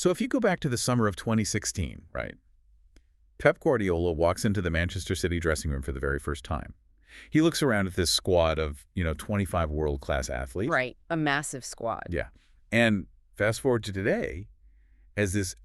So if you go back to the summer of 2016, right, Pep Guardiola walks into the Manchester City dressing room for the very first time. He looks around at this squad of, 25 world-class athletes. Right, a massive squad. Yeah. And fast forward to today, as this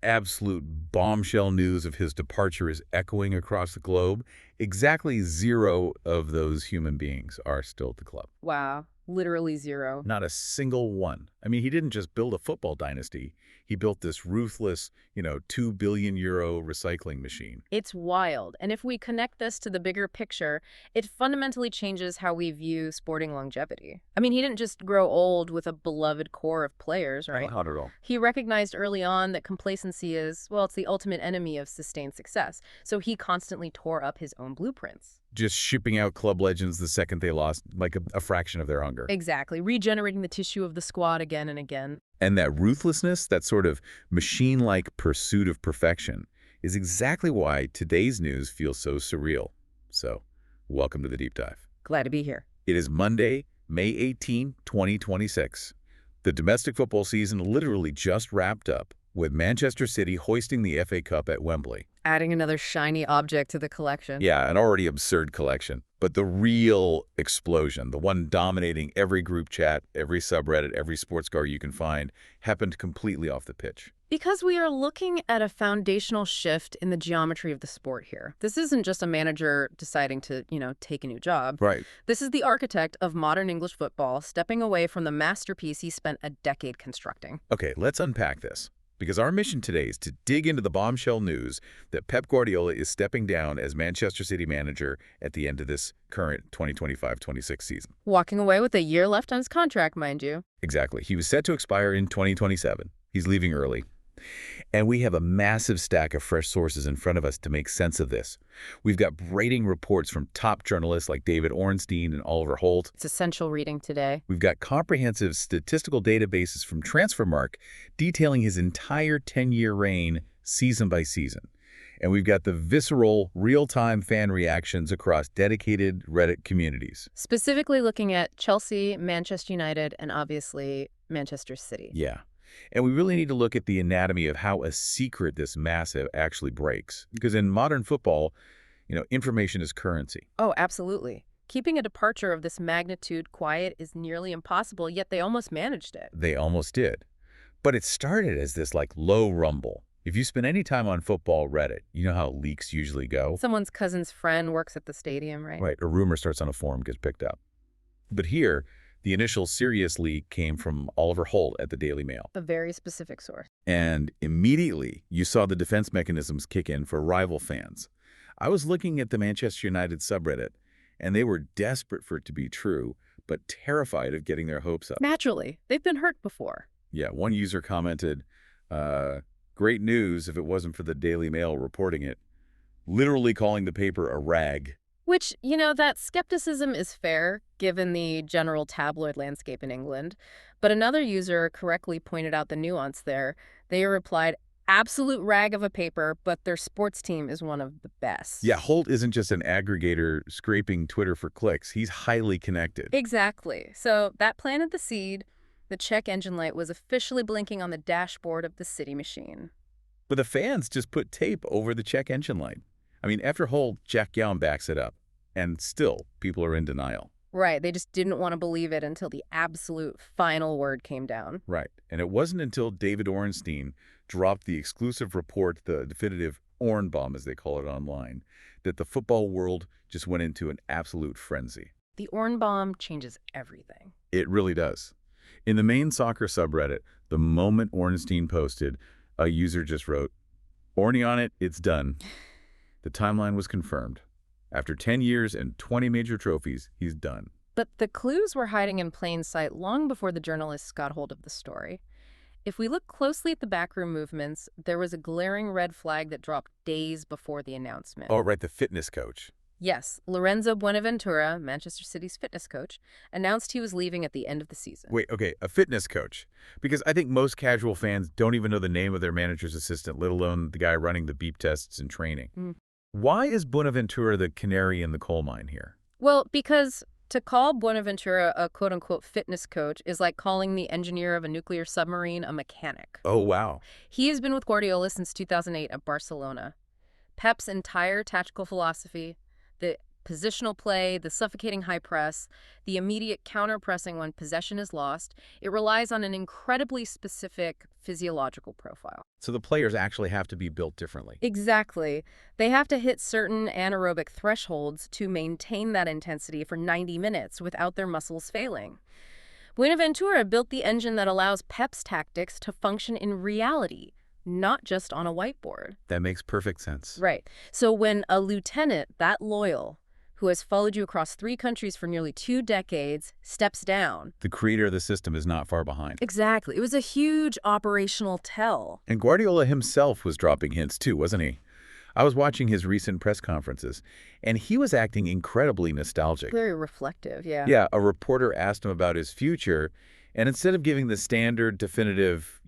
absolute bombshell news of his departure is echoing across the globe, exactly 0 of those human beings are still at the club. Wow, literally 0. Not a single one. I mean, he didn't just build a football dynasty. He built this ruthless, €2 billion recycling machine. It's wild. And if we connect this to the bigger picture, it fundamentally changes how we view sporting longevity. I mean, he didn't just grow old with a beloved core of players, right? Not at all. He recognized early on that complacency is, well, it's the ultimate enemy of sustained success. So he constantly tore up his own blueprints. Just shipping out club legends the second they lost, like a fraction of their hunger. Exactly. Regenerating the tissue of the squad again and again. And that ruthlessness, that sort of machine-like pursuit of perfection, is exactly why today's news feels so surreal. So, welcome to the Deep Dive. Glad to be here. It is Monday, May 18, 2026. The domestic football season literally just wrapped up, with Manchester City hoisting the FA Cup at Wembley. Adding another shiny object to the collection. Yeah, an already absurd collection. But the real explosion, the one dominating every group chat, every subreddit, every sports car you can find, happened completely off the pitch. Because we are looking at a foundational shift in the geometry of the sport here. This isn't just a manager deciding to, take a new job. Right. This is the architect of modern English football stepping away from the masterpiece he spent a decade constructing. Okay, let's unpack this. Because our mission today is to dig into the bombshell news that Pep Guardiola is stepping down as Manchester City manager at the end of this current 2025-26 season. Walking away with a year left on his contract, mind you. Exactly. He was set to expire in 2027. He's leaving early. And we have a massive stack of fresh sources in front of us to make sense of this. We've got braiding reports from top journalists like David Ornstein and Oliver Holt. It's essential reading today. We've got comprehensive statistical databases from Transfermarkt detailing his entire 10-year reign season by season. And we've got the visceral, real-time fan reactions across dedicated Reddit communities. Specifically looking at Chelsea, Manchester United, and obviously Manchester City. Yeah. And we really need to look at the anatomy of how a secret this massive actually breaks. Because in modern football, information is currency. Oh, absolutely. Keeping a departure of this magnitude quiet is nearly impossible, yet they almost managed it. They almost did. But it started as this low rumble. If you spend any time on football Reddit, you know how leaks usually go. Someone's cousin's friend works at the stadium, right? Right. A rumor starts on a forum, gets picked up. But here, the initial serious leak came from Oliver Holt at the Daily Mail. A very specific source. And immediately, you saw the defense mechanisms kick in for rival fans. I was looking at the Manchester United subreddit, and they were desperate for it to be true, but terrified of getting their hopes up. Naturally. They've been hurt before. Yeah, one user commented, great news if it wasn't for the Daily Mail reporting it, literally calling the paper a rag. Which, that skepticism is fair, given the general tabloid landscape in England. But another user correctly pointed out the nuance there. They replied, absolute rag of a paper, but their sports team is one of the best. Yeah, Holt isn't just an aggregator scraping Twitter for clicks. He's highly connected. Exactly. So that planted the seed. The check engine light was officially blinking on the dashboard of the City machine. But the fans just put tape over the check engine light. I mean, after Holt, Jack Young backs it up. And still, people are in denial. Right. They just didn't want to believe it until the absolute final word came down. Right. And it wasn't until David Ornstein dropped the exclusive report, the definitive Orn bomb, as they call it online, that the football world just went into an absolute frenzy. The Orn bomb changes everything. It really does. In the main soccer subreddit, the moment Ornstein posted, a user just wrote, "Orny on it, it's done." The timeline was confirmed. After 10 years and 20 major trophies, he's done. But the clues were hiding in plain sight long before the journalists got hold of the story. If we look closely at the backroom movements, there was a glaring red flag that dropped days before the announcement. Oh, right, the fitness coach. Yes, Lorenzo Buenaventura, Manchester City's fitness coach, announced he was leaving at the end of the season. Wait, okay, a fitness coach. Because I think most casual fans don't even know the name of their manager's assistant, let alone the guy running the beep tests and training. Why is Buenaventura the canary in the coal mine here? Well, because To call Buenaventura a quote-unquote fitness coach is like calling the engineer of a nuclear submarine a mechanic. Oh, wow. He has been with Guardiola since 2008 at Barcelona. Pep's entire tactical philosophy, the positional play, the suffocating high press, the immediate counter-pressing when possession is lost, it relies on an incredibly specific physiological profile. So the players actually have to be built differently. Exactly. They have to hit certain anaerobic thresholds to maintain that intensity for 90 minutes without their muscles failing. Buenaventura built the engine that allows Pep's tactics to function in reality, not just on a whiteboard. That makes perfect sense. Right. So when a lieutenant that loyal, who has followed you across 3 countries for nearly 2 decades, steps down. The creator of the system is not far behind. Exactly. It was a huge operational tell. And Guardiola himself was dropping hints too, wasn't he? I was watching his recent press conferences, and he was acting incredibly nostalgic. Very reflective, yeah. Yeah, a reporter asked him about his future, and instead of giving the standard definitive,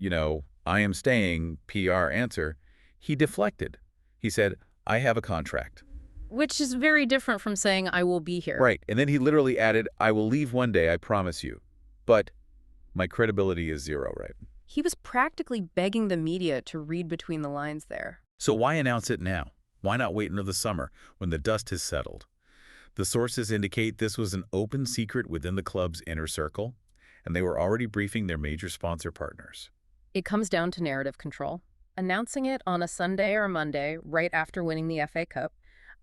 I am staying PR answer, he deflected. He said, I have a contract. Which is very different from saying, I will be here. Right, and then he literally added, I will leave one day, I promise you. But my credibility is zero, right? He was practically begging the media to read between the lines there. So why announce it now? Why not wait until the summer when the dust has settled? The sources indicate this was an open secret within the club's inner circle, and they were already briefing their major sponsor partners. It comes down to narrative control. Announcing it on a Sunday or a Monday, right after winning the FA Cup,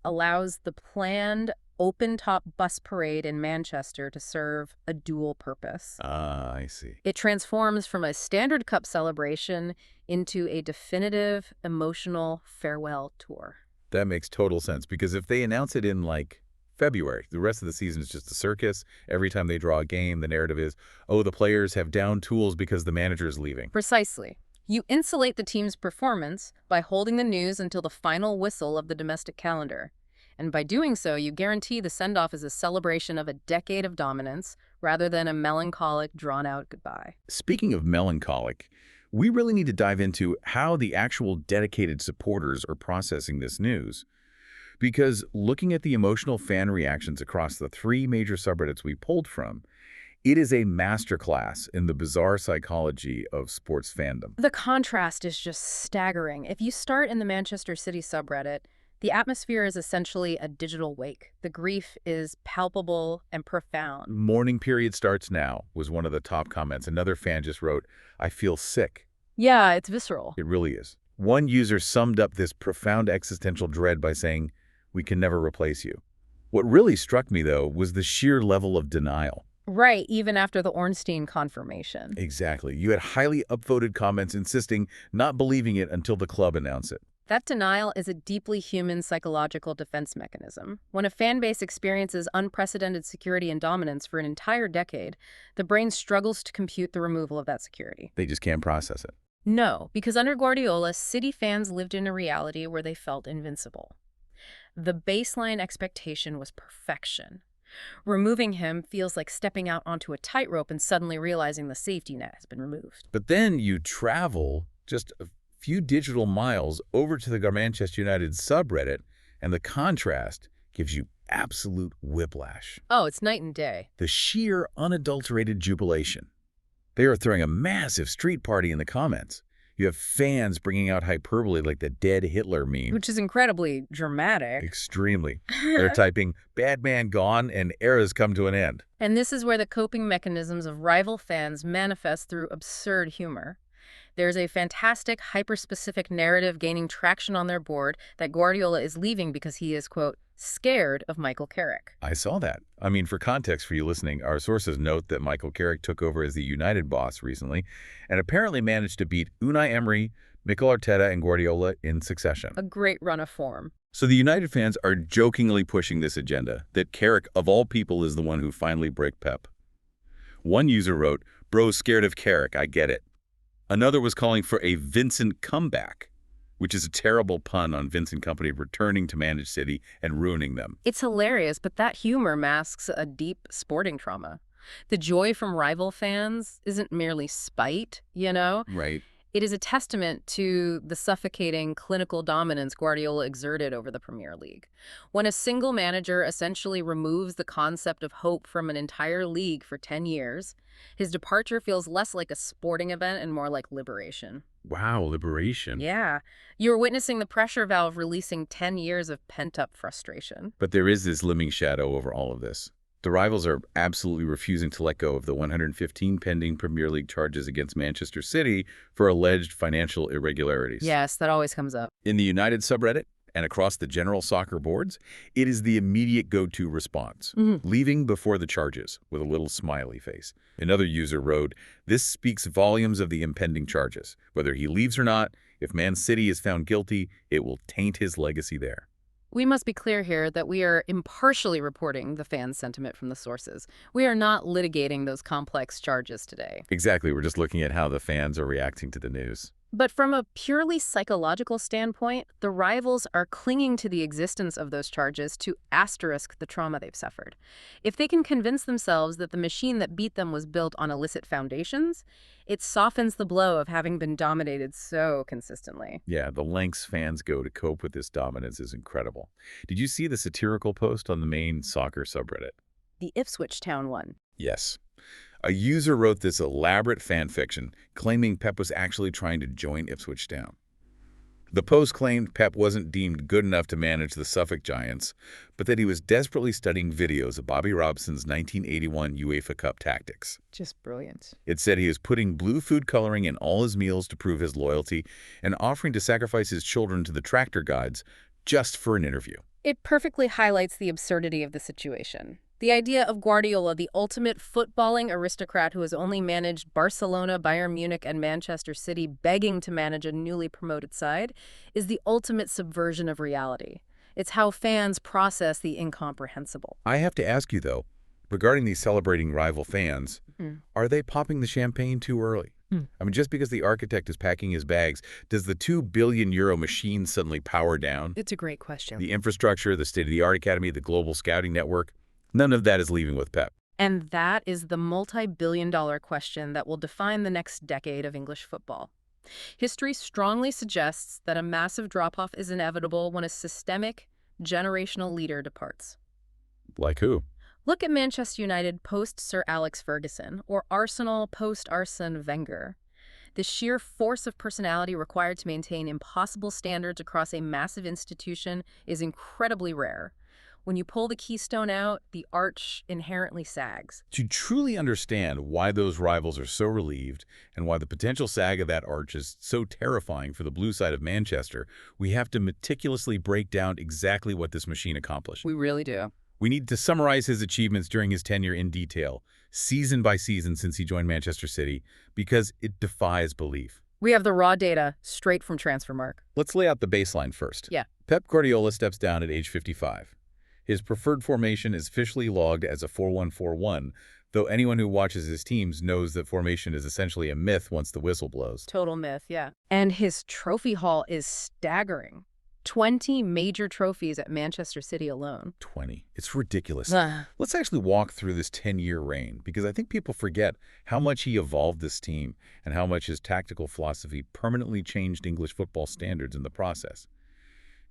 allows the planned open-top bus parade in Manchester to serve a dual purpose. Ah, I see. It transforms from a standard cup celebration into a definitive, emotional farewell tour. That makes total sense, because if they announce it in, February, the rest of the season is just a circus. Every time they draw a game, the narrative is, oh, the players have down tools because the manager is leaving. Precisely. You insulate the team's performance by holding the news until the final whistle of the domestic calendar. And by doing so, you guarantee the send-off is a celebration of a decade of dominance rather than a melancholic, drawn-out goodbye. Speaking of melancholic, we really need to dive into how the actual dedicated supporters are processing this news. Because looking at the emotional fan reactions across the 3 major subreddits we pulled from, it is a masterclass in the bizarre psychology of sports fandom. The contrast is just staggering. If you start in the Manchester City subreddit, the atmosphere is essentially a digital wake. The grief is palpable and profound. Mourning period starts now was one of the top comments. Another fan just wrote, I feel sick. Yeah, it's visceral. It really is. One user summed up this profound existential dread by saying, we can never replace you. What really struck me, though, was the sheer level of denial. Right, even after the Ornstein confirmation. Exactly. You had highly upvoted comments insisting not believing it until the club announced it. That denial is a deeply human psychological defense mechanism. When a fan base experiences unprecedented security and dominance for an entire decade, the brain struggles to compute the removal of that security. They just can't process it. No, because under Guardiola, City fans lived in a reality where they felt invincible. The baseline expectation was perfection. Removing him feels like stepping out onto a tightrope and suddenly realizing the safety net has been removed. But then you travel just a few digital miles over to the Manchester United subreddit, and the contrast gives you absolute whiplash. Oh, it's night and day. The sheer, unadulterated jubilation. They are throwing a massive street party in the comments. You have fans bringing out hyperbole like the dead Hitler meme. Which is incredibly dramatic. Extremely. They're typing, bad man gone and era's come to an end. And this is where the coping mechanisms of rival fans manifest through absurd humor. There's a fantastic, hyper-specific narrative gaining traction on their board that Guardiola is leaving because he is, quote, scared of Michael Carrick. I saw that. I mean, for context for you listening, our sources note that Michael Carrick took over as the United boss recently and apparently managed to beat Unai Emery, Mikel Arteta, and Guardiola in succession. A great run of form. So the United fans are jokingly pushing this agenda, that Carrick, of all people, is the one who finally broke Pep. One user wrote, bro's scared of Carrick, I get it. Another was calling for a Vincent comeback, which is a terrible pun on Vincent Kompany returning to manage City and ruining them. It's hilarious, but that humor masks a deep sporting trauma. The joy from rival fans isn't merely spite, you know? Right. It is a testament to the suffocating clinical dominance Guardiola exerted over the Premier League. When a single manager essentially removes the concept of hope from an entire league for 10 years, his departure feels less like a sporting event and more like liberation. Wow, liberation. Yeah, you're witnessing the pressure valve releasing 10 years of pent-up frustration. But there is this looming shadow over all of this. The rivals are absolutely refusing to let go of the 115 pending Premier League charges against Manchester City for alleged financial irregularities. Yes, that always comes up. In the United subreddit and across the general soccer boards, it is the immediate go-to response, leaving before the charges with a little smiley face. Another user wrote, "This speaks volumes of the impending charges. Whether he leaves or not, if Man City is found guilty, it will taint his legacy there." We must be clear here that we are impartially reporting the fans' sentiment from the sources. We are not litigating those complex charges today. Exactly, we're just looking at how the fans are reacting to the news. But from a purely psychological standpoint, the rivals are clinging to the existence of those charges to asterisk the trauma they've suffered. If they can convince themselves that the machine that beat them was built on illicit foundations, it softens the blow of having been dominated so consistently. Yeah, the lengths fans go to cope with this dominance is incredible. Did you see the satirical post on the main soccer subreddit? The Ipswich Town one. Yes. A user wrote this elaborate fan fiction claiming Pep was actually trying to join Ipswich Town. The post claimed Pep wasn't deemed good enough to manage the Suffolk Giants, but that he was desperately studying videos of Bobby Robson's 1981 UEFA Cup tactics. Just brilliant. It said he was putting blue food coloring in all his meals to prove his loyalty and offering to sacrifice his children to the tractor gods just for an interview. It perfectly highlights the absurdity of the situation. The idea of Guardiola, the ultimate footballing aristocrat who has only managed Barcelona, Bayern Munich, and Manchester City, begging to manage a newly promoted side, is the ultimate subversion of reality. It's how fans process the incomprehensible. I have to ask you, though, regarding these celebrating rival fans, are they popping the champagne too early? I mean, just because the architect is packing his bags, does the €2 billion machine suddenly power down? It's a great question. The infrastructure, the state-of-the-art academy, the global scouting network, none of that is leaving with Pep. And that is the multi-billion-dollar question that will define the next decade of English football. History strongly suggests that a massive drop-off is inevitable when a systemic, generational leader departs. Like who? Look at Manchester United post-Sir Alex Ferguson, or Arsenal post-Arsene Wenger. The sheer force of personality required to maintain impossible standards across a massive institution is incredibly rare. When you pull the keystone out, the arch inherently sags. To truly understand why those rivals are so relieved and why the potential sag of that arch is so terrifying for the blue side of Manchester, we have to meticulously break down exactly what this machine accomplished. We really do. We need to summarize his achievements during his tenure in detail, season by season since he joined Manchester City, because it defies belief. We have the raw data straight from Transfermarkt. Let's lay out the baseline first. Yeah. Pep Guardiola steps down at age 55. His preferred formation is officially logged as a 4-1-4-1, though anyone who watches his teams knows that formation is essentially a myth once the whistle blows. Total myth, yeah. And his trophy haul is staggering. 20 major trophies at Manchester City alone. 20. It's ridiculous. Let's actually walk through this 10-year reign, because I think people forget how much he evolved this team and how much his tactical philosophy permanently changed English football standards in the process.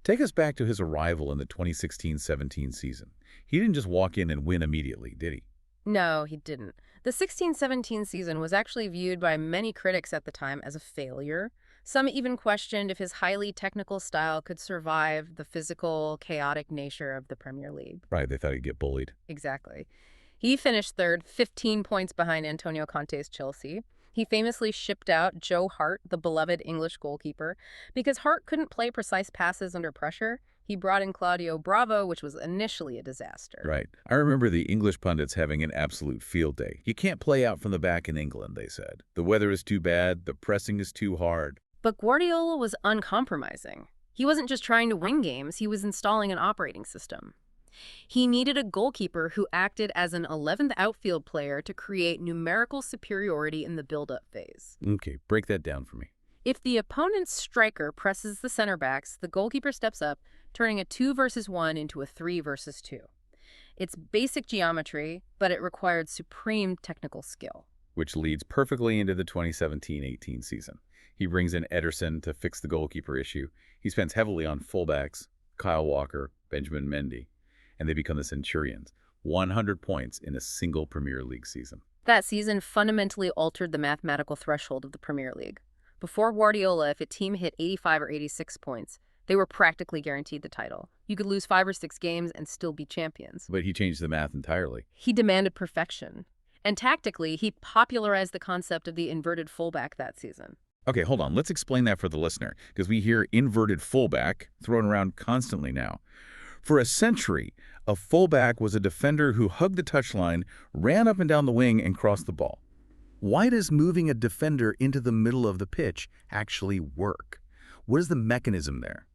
Take us back to his arrival in the 2016-17 season. He didn't just walk in and win immediately, did he? No, he didn't. The 16-17 season was actually viewed by many critics at the time as a failure. Some even questioned if his highly technical style could survive the physical, chaotic nature of the Premier League. Right, they thought he'd get bullied. Exactly. He finished third, 15 points behind Antonio Conte's Chelsea. He famously shipped out Joe Hart, the beloved English goalkeeper. Because Hart couldn't play precise passes under pressure, he brought in Claudio Bravo, which was initially a disaster. Right. I remember the English pundits having an absolute field day. You can't play out from the back in England, they said. The weather is too bad, the pressing is too hard. But Guardiola was uncompromising. He wasn't just trying to win games, he was installing an operating system. He needed a goalkeeper who acted as an 11th outfield player to create numerical superiority in the build-up phase. Okay, break that down for me. If the opponent's striker presses the center backs, the goalkeeper steps up, turning a 2 versus 1 into a 3 versus 2. It's basic geometry, but it required supreme technical skill. which leads perfectly into the 2017-18 season. He brings in Ederson to fix the goalkeeper issue. He spends heavily on fullbacks, Kyle Walker, Benjamin Mendy, and they become the Centurions. 100 points in a single Premier League season. That season fundamentally altered the mathematical threshold of the Premier League. Before Guardiola, if a team hit 85 or 86 points, they were practically guaranteed the title. You could lose 5 or 6 games and still be champions. But he changed the math entirely. He demanded perfection. And tactically, he popularized the concept of the inverted fullback that season. Okay, hold on. Let's explain that for the listener, because we hear inverted fullback thrown around constantly now. For a century, a fullback was a defender who hugged the touchline, ran up and down the wing, and crossed the ball. Why does moving a defender into the middle of the pitch actually work? What is the mechanism there?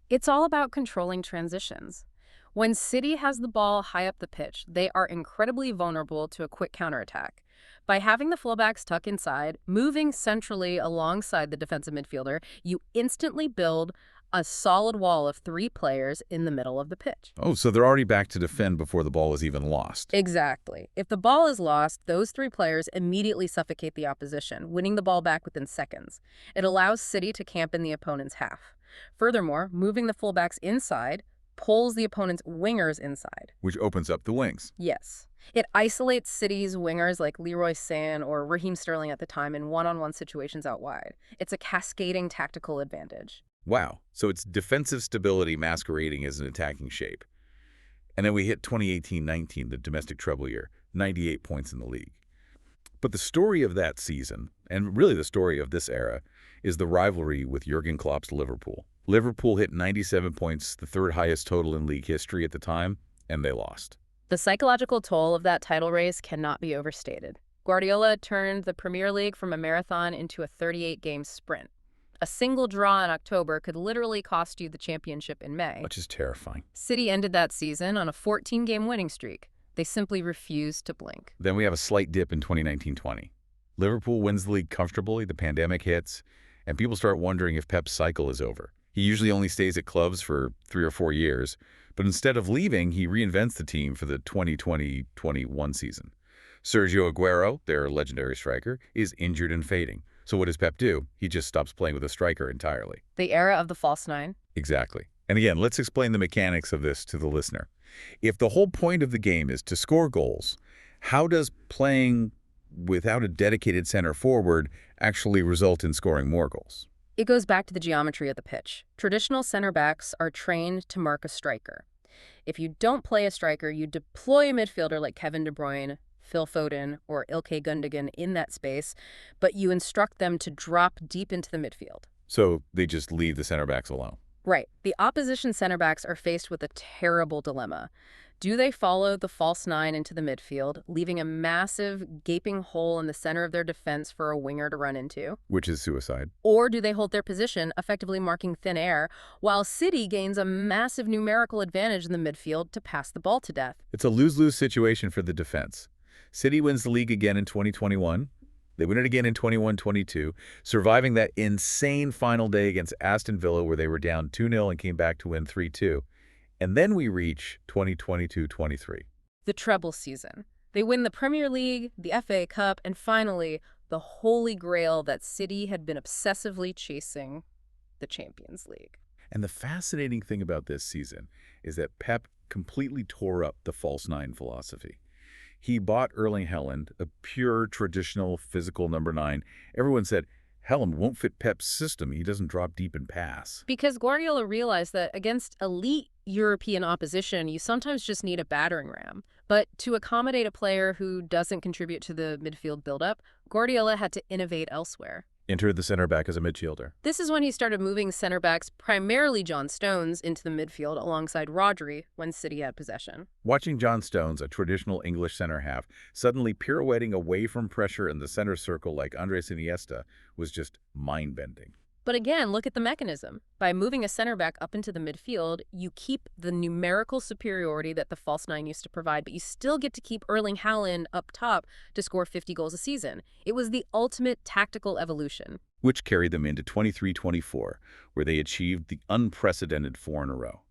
It's all about controlling transitions. When City has the ball high up the pitch, they are incredibly vulnerable to a quick counterattack. By having the fullbacks tuck inside, moving centrally alongside the defensive midfielder, you instantly build a solid wall of 3 players in the middle of the pitch. Oh, so they're already back to defend before the ball is even lost. Exactly. If the ball is lost, those 3 players immediately suffocate the opposition, winning the ball back within seconds. It allows City to camp in the opponent's half. Furthermore, moving the fullbacks inside pulls the opponent's wingers inside. Which opens up the wings. Yes. It isolates City's wingers like Leroy Sané or Raheem Sterling at the time in one-on-one situations out wide. It's a cascading tactical advantage. Wow. So it's defensive stability masquerading as an attacking shape. And then we hit 2018-19, the domestic treble year, 98 points in the league. But the story of that season, and really the story of this era, is the rivalry with Jurgen Klopp's Liverpool. Liverpool hit 97 points, the 3rd highest total in league history at the time, and they lost. The psychological toll of that title race cannot be overstated. Guardiola turned the Premier League from a marathon into a 38-game sprint. A single draw in October could literally cost you the championship in May. Which is terrifying. City ended that season on a 14-game winning streak. They simply refused to blink. Then we have a slight dip in 2019-20. Liverpool wins the league comfortably, the pandemic hits, and people start wondering if Pep's cycle is over. He usually only stays at clubs for 3 or 4 years, but instead of leaving, he reinvents the team for the 2020-21 season. Sergio Aguero, their legendary striker, is injured and fading. So what does Pep do? He just stops playing with a striker entirely. The era of the false 9. Exactly. And again, let's explain the mechanics of this to the listener. If the whole point of the game is to score goals, how does playing without a dedicated center forward actually result in scoring more goals? It goes back to the geometry of the pitch. Traditional center backs are trained to mark a striker. If you don't play a striker, you deploy a midfielder like Kevin De Bruyne, Phil Foden, or Ilkay Gundogan in that space, but you instruct them to drop deep into the midfield. So they just leave the center backs alone. Right. The opposition center backs are faced with a terrible dilemma. Do they follow the false 9 into the midfield, leaving a massive, gaping hole in the center of their defense for a winger to run into? Which is suicide. Or do they hold their position, effectively marking thin air, while City gains a massive numerical advantage in the midfield to pass the ball to death? It's a lose-lose situation for the defense. City wins the league again in 2021. They win it again in 21-22, surviving that insane final day against Aston Villa where they were down 2-0 and came back to win 3-2. And then we reach 2022-23. The treble season. They win the Premier League, the FA Cup, and finally, the holy grail that City had been obsessively chasing, the Champions League. And the fascinating thing about this season is that Pep completely tore up the false 9 philosophy. He bought Erling Haaland, a pure, traditional, physical number 9. Everyone said, Helm won't fit Pep's system. He doesn't drop deep and pass. Because Guardiola realized that against elite European opposition, you sometimes just need a battering ram. But to accommodate a player who doesn't contribute to the midfield buildup, Guardiola had to innovate elsewhere. Enter the center back as a midfielder. This is when he started moving center backs, primarily John Stones, into the midfield alongside Rodri when City had possession. Watching John Stones, a traditional English center half, suddenly pirouetting away from pressure in the center circle like Andres Iniesta was just mind-bending. But again, look at the mechanism. By moving a center back up into the midfield, you keep the numerical superiority that the false 9 used to provide, but you still get to keep Erling Haaland up top to score 50 goals a season. It was the ultimate tactical evolution. Which carried them into 23-24, where they achieved the unprecedented 4 in a row.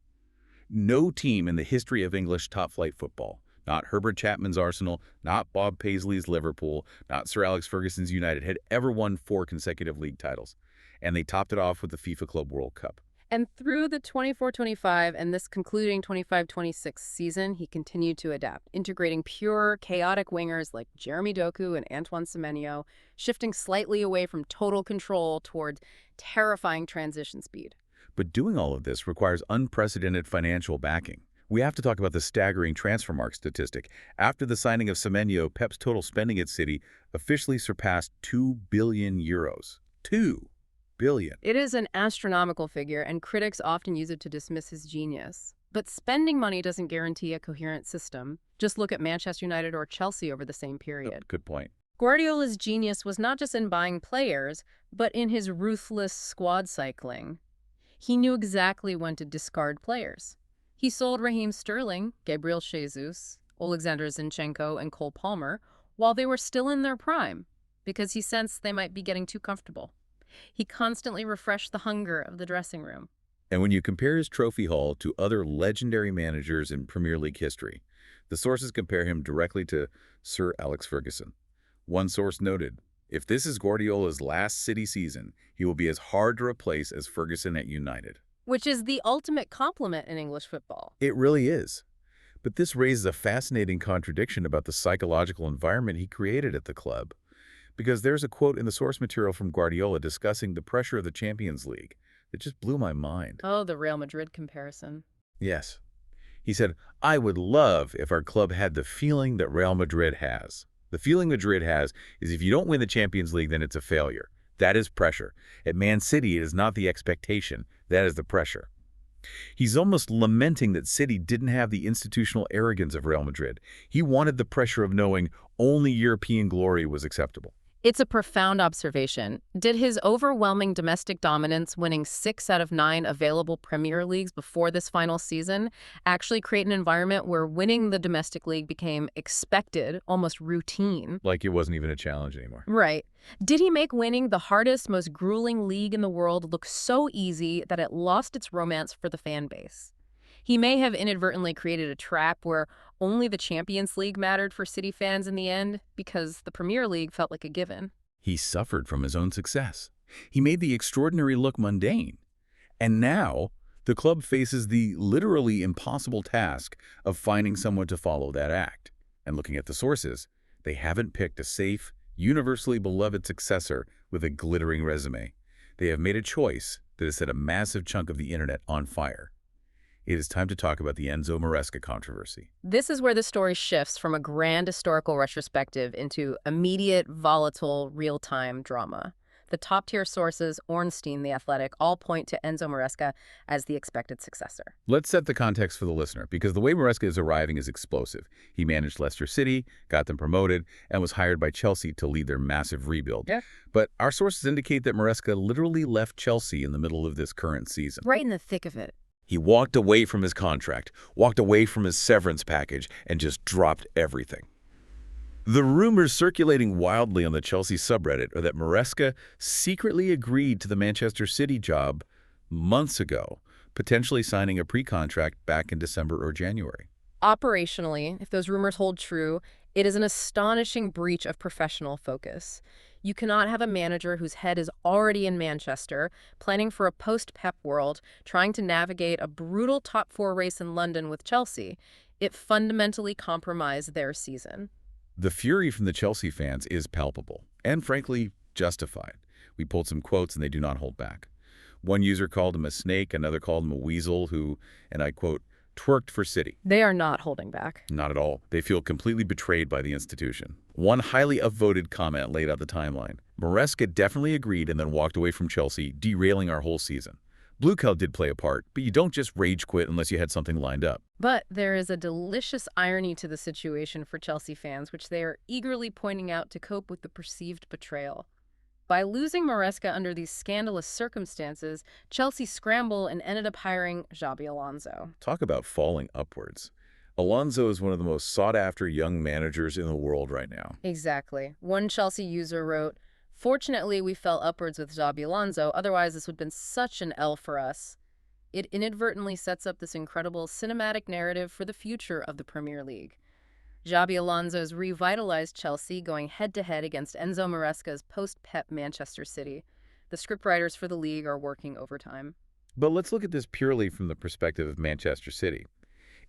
No team in the history of English top-flight football, Not Herbert Chapman's Arsenal, not Bob Paisley's Liverpool, not Sir Alex Ferguson's United had ever won 4 consecutive league titles. And they topped it off with the FIFA Club World Cup. And through the 24-25 and this concluding 25-26 season, he continued to adapt, integrating pure, chaotic wingers like Jeremy Doku and Antoine Semenyo, shifting slightly away from total control toward terrifying transition speed. But doing all of this requires unprecedented financial backing. We have to talk about the staggering transfermarkt statistic. After the signing of Semenyo, Pep's total spending at City officially surpassed €2 billion. 2 billion. It is an astronomical figure, and critics often use it to dismiss his genius. But spending money doesn't guarantee a coherent system. Just look at Manchester United or Chelsea over the same period. Good point. Guardiola's genius was not just in buying players, but in his ruthless squad cycling. He knew exactly when to discard players. He sold Raheem Sterling, Gabriel Jesus, Alexander Zinchenko, and Cole Palmer while they were still in their prime, because he sensed they might be getting too comfortable. He constantly refreshed the hunger of the dressing room. And when you compare his trophy haul to other legendary managers in Premier League history, the sources compare him directly to Sir Alex Ferguson. One source noted, if this is Guardiola's last City season, he will be as hard to replace as Ferguson at United. Which is the ultimate compliment in English football. It really is. But this raises a fascinating contradiction about the psychological environment he created at the club. Because there's a quote in the source material from Guardiola discussing the pressure of the Champions League that just blew my mind. Oh, the Real Madrid comparison. Yes. He said, I would love if our club had the feeling that Real Madrid has. The feeling Madrid has is if you don't win the Champions League, then it's a failure. That is pressure. At Man City, it is not the expectation. That is the pressure. He's almost lamenting that City didn't have the institutional arrogance of Real Madrid. He wanted the pressure of knowing only European glory was acceptable. It's a profound observation. Did his overwhelming domestic dominance, winning 6 out of 9 available Premier Leagues before this final season, actually create an environment where winning the domestic league became expected, almost routine? Like it wasn't even a challenge anymore. Right. Did he make winning the hardest, most grueling league in the world look so easy that it lost its romance for the fan base? He may have inadvertently created a trap where only the Champions League mattered for City fans in the end because the Premier League felt like a given. He suffered from his own success. He made the extraordinary look mundane. And now, the club faces the literally impossible task of finding someone to follow that act. And looking at the sources, they haven't picked a safe, universally beloved successor with a glittering resume. They have made a choice that has set a massive chunk of the internet on fire. It is time to talk about the Enzo Maresca controversy. This is where the story shifts from a grand historical retrospective into immediate, volatile, real-time drama. The top-tier sources, Ornstein, The Athletic, all point to Enzo Maresca as the expected successor. Let's set the context for the listener, because the way Maresca is arriving is explosive. He managed Leicester City, got them promoted, and was hired by Chelsea to lead their massive rebuild. Yeah. But our sources indicate that Maresca literally left Chelsea in the middle of this current season. Right in the thick of it. He walked away from his contract, walked away from his severance package, and just dropped everything. The rumors circulating wildly on the Chelsea subreddit are that Maresca secretly agreed to the Manchester City job months ago, potentially signing a pre-contract back in December or January. Operationally, if those rumors hold true, it is an astonishing breach of professional focus. You cannot have a manager whose head is already in Manchester, planning for a post-Pep world, trying to navigate a brutal top-4 race in London with Chelsea. It fundamentally compromised their season. The fury from the Chelsea fans is palpable, and frankly, justified. We pulled some quotes and they do not hold back. One user called him a snake, another called him a weasel who, and I quote, twerked for City. They are not holding back. Not at all. They feel completely betrayed by the institution. One highly upvoted comment laid out the timeline. Maresca definitely agreed and then walked away from Chelsea, derailing our whole season. Blue Cow did play a part, but you don't just rage quit unless you had something lined up. But there is a delicious irony to the situation for Chelsea fans, which they are eagerly pointing out to cope with the perceived betrayal. By losing Maresca under these scandalous circumstances, Chelsea scrambled and ended up hiring Xabi Alonso. Talk about falling upwards. Alonso is one of the most sought-after young managers in the world right now. Exactly. One Chelsea user wrote, "Fortunately, we fell upwards with Xabi Alonso, otherwise this would have been such an L for us." It inadvertently sets up this incredible cinematic narrative for the future of the Premier League. Xabi Alonso's revitalized Chelsea going head-to-head against Enzo Maresca's post-Pep Manchester City. The scriptwriters for the league are working overtime. But let's look at this purely from the perspective of Manchester City.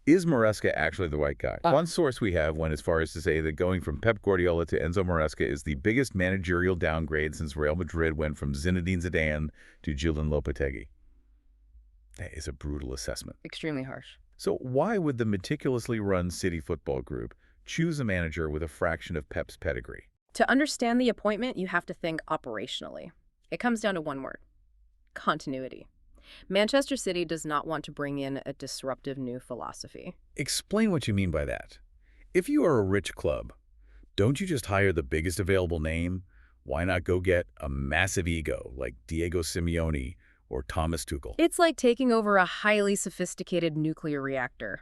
Is Maresca actually the right guy? One source we have went as far as to say that going from Pep Guardiola to Enzo Maresca is the biggest managerial downgrade since Real Madrid went from Zinedine Zidane to Julen Lopetegui. That is a brutal assessment. Extremely harsh. So why would the meticulously run City Football Group choose a manager with a fraction of Pep's pedigree? To understand the appointment, you have to think operationally. It comes down to one word: continuity. Manchester City does not want to bring in a disruptive new philosophy. Explain what you mean by that. If you are a rich club, don't you just hire the biggest available name? Why not go get a massive ego like Diego Simeone or Thomas Tuchel? It's like taking over a highly sophisticated nuclear reactor.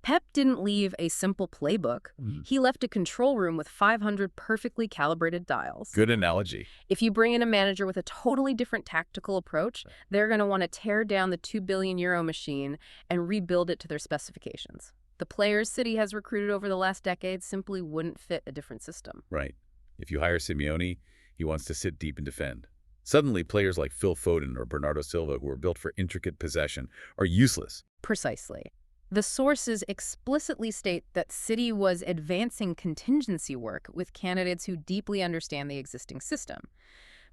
Pep didn't leave a simple playbook. He left a control room with 500 perfectly calibrated dials. Good analogy. If you bring in a manager with a totally different tactical approach, they're going to want to tear down the €2 billion machine and rebuild it to their specifications. The players City has recruited over the last decade simply wouldn't fit a different system. Right. If you hire Simeone, he wants to sit deep and defend. Suddenly, players like Phil Foden or Bernardo Silva, who are built for intricate possession, are useless. Precisely. The sources explicitly state that City was advancing contingency work with candidates who deeply understand the existing system.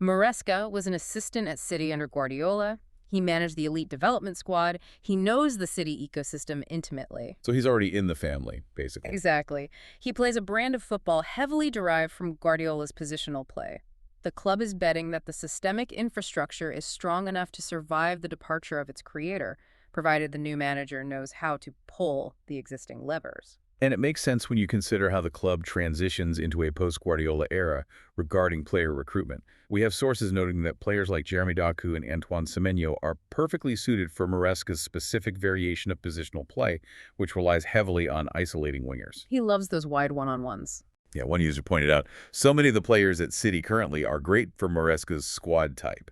Maresca was an assistant at City under Guardiola. He managed the elite development squad. He knows the City ecosystem intimately. So he's already in the family, basically. Exactly. He plays a brand of football heavily derived from Guardiola's positional play. The club is betting that the systemic infrastructure is strong enough to survive the departure of its creator, provided the new manager knows how to pull the existing levers. And it makes sense when you consider how the club transitions into a post-Guardiola era regarding player recruitment. We have sources noting that players like Jeremy Doku and Antoine Semenyo are perfectly suited for Maresca's specific variation of positional play, which relies heavily on isolating wingers. He loves those wide one-on-ones. Yeah, one user pointed out, so many of the players at City currently are great for Maresca's squad type.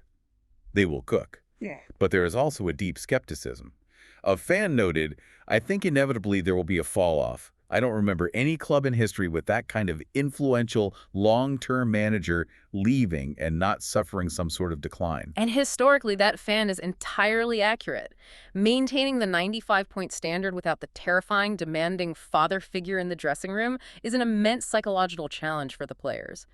They will cook. Yeah. But there is also a deep skepticism. A fan noted, I think inevitably there will be a fall-off. I don't remember any club in history with that kind of influential, long-term manager leaving and not suffering some sort of decline. And historically, that fan is entirely accurate. Maintaining the 95-point standard without the terrifying, demanding father figure in the dressing room is an immense psychological challenge for the players.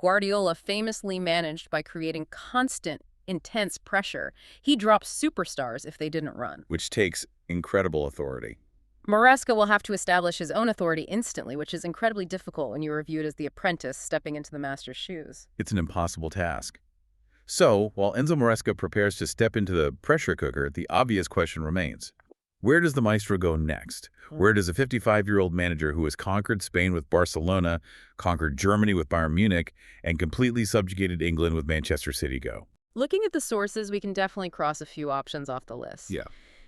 Guardiola famously managed by creating constant, intense pressure. He dropped superstars if they didn't run. Which takes incredible authority. Maresca will have to establish his own authority instantly, which is incredibly difficult when you are viewed as the apprentice stepping into the master's shoes. It's an impossible task. So, while Enzo Maresca prepares to step into the pressure cooker, the obvious question remains. Where does the maestro go next? Where does a 55-year-old manager who has conquered Spain with Barcelona, conquered Germany with Bayern Munich, and completely subjugated England with Manchester City go? Looking at the sources, we can definitely cross a few options off the list. Yeah.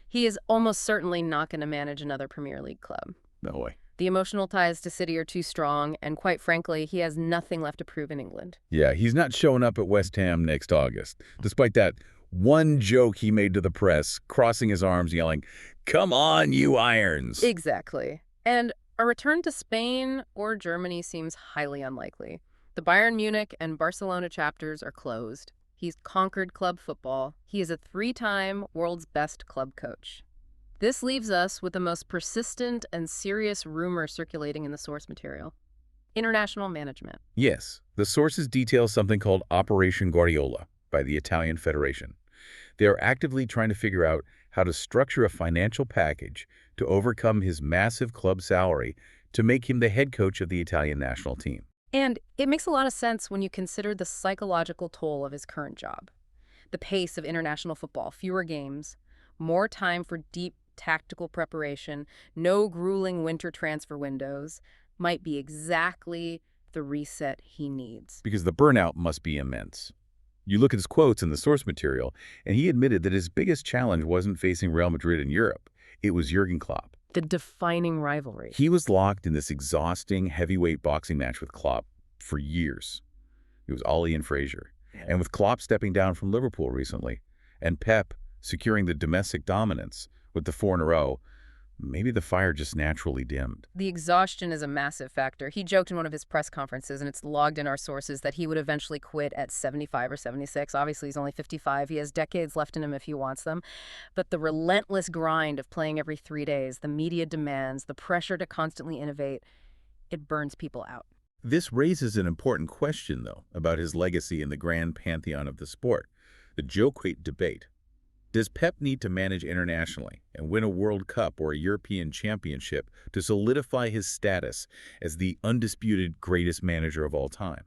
He is almost certainly not going to manage another Premier League club. No way. The emotional ties to City are too strong, and quite frankly, he has nothing left to prove in England. Yeah, he's not showing up at West Ham next August, despite that one joke he made to the press, crossing his arms, yelling, "Come on, you Irons!" Exactly. And a return to Spain or Germany seems highly unlikely. The Bayern Munich and Barcelona chapters are closed. He's conquered club football. He is a 3-time world's best club coach. This leaves us with the most persistent and serious rumor circulating in the source material: international management. Yes, the sources detail something called Operation Guardiola by the Italian Federation. They are actively trying to figure out how to structure a financial package to overcome his massive club salary to make him the head coach of the Italian national team. And it makes a lot of sense when you consider the psychological toll of his current job. The pace of international football, fewer games, more time for deep tactical preparation, no grueling winter transfer windows, might be exactly the reset he needs. Because the burnout must be immense. You look at his quotes in the source material, and he admitted that his biggest challenge wasn't facing Real Madrid in Europe. It was Jurgen Klopp. The defining rivalry. He was locked in this exhausting heavyweight boxing match with Klopp for years. It was Ollie and Frazier. And with Klopp stepping down from Liverpool recently, and Pep securing the domestic dominance with the 4 in a row, Maybe the fire just naturally dimmed. The exhaustion is a massive factor. He joked in one of his press conferences, and it's logged in our sources, that he would eventually quit at 75 or 76. Obviously, he's only 55. He has decades left in him if he wants them. But the relentless grind of playing every 3 days, the media demands, the pressure to constantly innovate, it burns people out. This raises an important question, though, about his legacy in the grand pantheon of the sport, the joke-weight debate. Does Pep need to manage internationally and win a World Cup or a European Championship to solidify his status as the undisputed greatest manager of all time?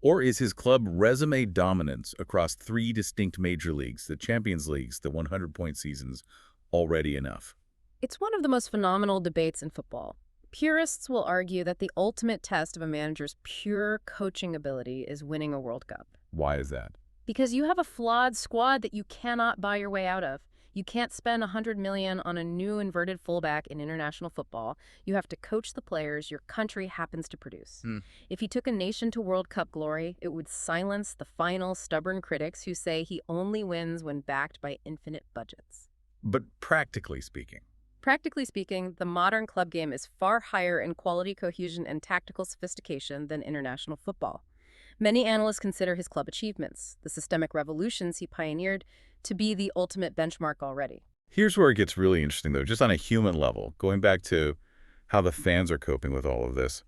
Or is his club resume dominance across 3 distinct major leagues, the Champions Leagues, the 100-point seasons, already enough? It's one of the most phenomenal debates in football. Purists will argue that the ultimate test of a manager's pure coaching ability is winning a World Cup. Why is that? Because you have a flawed squad that you cannot buy your way out of. You can't spend $100 million on a new inverted fullback in international football. You have to coach the players your country happens to produce. If he took a nation to World Cup glory, it would silence the final stubborn critics who say he only wins when backed by infinite budgets. But practically speaking, The modern club game is far higher in quality, cohesion, and tactical sophistication than international football. Many analysts consider his club achievements, the systemic revolutions he pioneered, to be the ultimate benchmark already. here's where it gets really interesting, though, just on a human level, going back to how the fans are coping with all of this.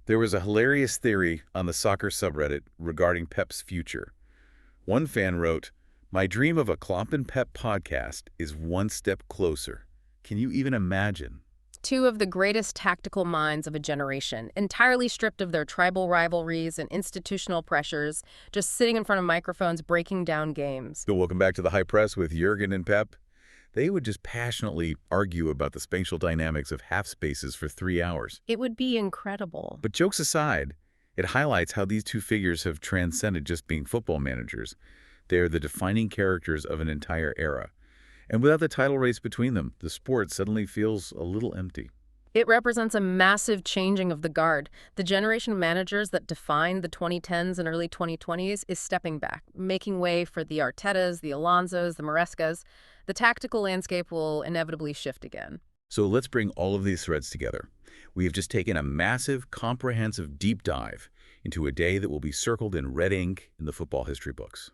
There was a hilarious theory on the soccer subreddit regarding Pep's future. One fan wrote, "My dream of a Klopp and Pep podcast is one step closer." Can you even imagine? Two of the greatest tactical minds of a generation, entirely stripped of their tribal rivalries and institutional pressures, just sitting in front of microphones breaking down games. So welcome back to the High Press with Jurgen and Pep. They would just passionately argue about the spatial dynamics of half spaces for 3 hours. It would be incredible. But jokes aside, it highlights how these two figures have transcended just being football managers. They are the defining characters of an entire era. And without the title race between them, the sport suddenly feels a little empty. It represents a massive changing of the guard. The generation of managers that defined the 2010s and early 2020s is stepping back, making way for the Artetas, the Alonsos, the Marescas. The tactical landscape will inevitably shift again. So let's bring all of these threads together. We have just taken a massive, comprehensive deep dive into a day that will be circled in red ink in the football history books.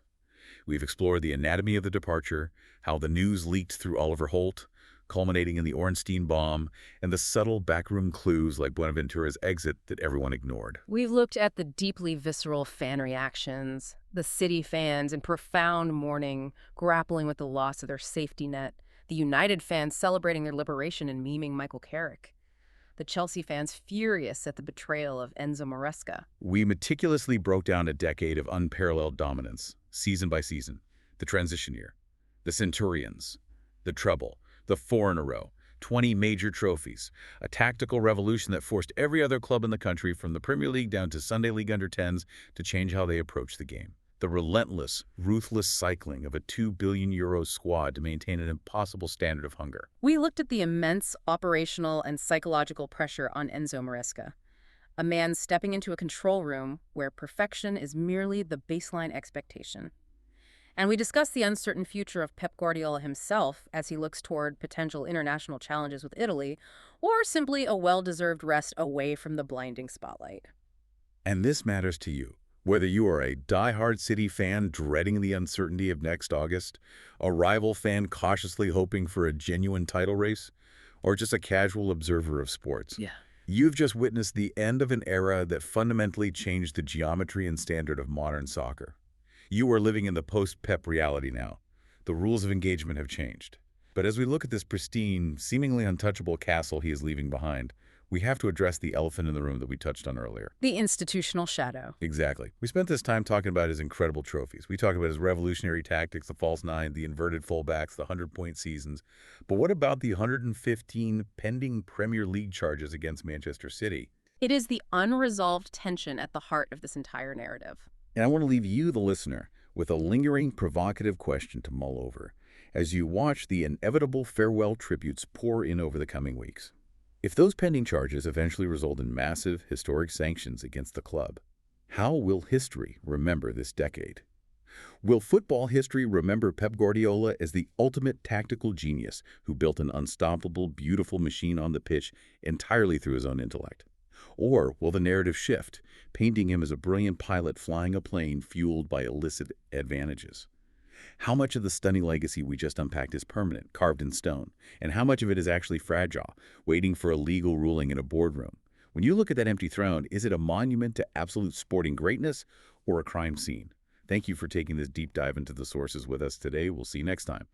We've explored the anatomy of the departure, how the news leaked through Oliver Holt, culminating in the Ornstein bomb, and the subtle backroom clues like Buenaventura's exit that everyone ignored. We've looked at the deeply visceral fan reactions, the City fans in profound mourning, grappling with the loss of their safety net, the United fans celebrating their liberation and memeing Michael Carrick, the Chelsea fans furious at the betrayal of Enzo Maresca. We meticulously broke down a decade of unparalleled dominance, season by season, the transition year, the Centurions, the treble, the 4 in a row, 20 major trophies, a tactical revolution that forced every other club in the country from the Premier League down to Sunday League under-10s to change how they approach the game. The relentless, ruthless cycling of a €2 billion squad to maintain an impossible standard of hunger. We looked at the immense operational and psychological pressure on Enzo Maresca, a man stepping into a control room where perfection is merely the baseline expectation. And we discussed the uncertain future of Pep Guardiola himself as he looks toward potential international challenges with Italy, or simply a well-deserved rest away from the blinding spotlight. And this matters to you. Whether you are a die-hard City fan dreading the uncertainty of next August, a rival fan cautiously hoping for a genuine title race, or just a casual observer of sports. You've just witnessed the end of an era that fundamentally changed the geometry and standard of modern soccer. You are living in the post-Pep reality now. The rules of engagement have changed. But as we look at this pristine, seemingly untouchable castle he is leaving behind, we have to address the elephant in the room that we touched on earlier. The institutional shadow. Exactly. We spent this time talking about his incredible trophies. We talked about his revolutionary tactics, the false nine, the inverted fullbacks, the 100-point seasons. But what about the 115 pending Premier League charges against Manchester City? It is the unresolved tension at the heart of this entire narrative. And I want to leave you, the listener, with a lingering, provocative question to mull over as you watch the inevitable farewell tributes pour in over the coming weeks. If those pending charges eventually result in massive, historic sanctions against the club, how will history remember this decade? Will football history remember Pep Guardiola as the ultimate tactical genius who built an unstoppable, beautiful machine on the pitch entirely through his own intellect? Or will the narrative shift, painting him as a brilliant pilot flying a plane fueled by illicit advantages? How much of the stunning legacy we just unpacked is permanent, carved in stone, and how much of it is actually fragile, waiting for a legal ruling in a boardroom? When you look at that empty throne, is it a monument to absolute sporting greatness or a crime scene? Thank you for taking this deep dive into the sources with us today. We'll see you next time.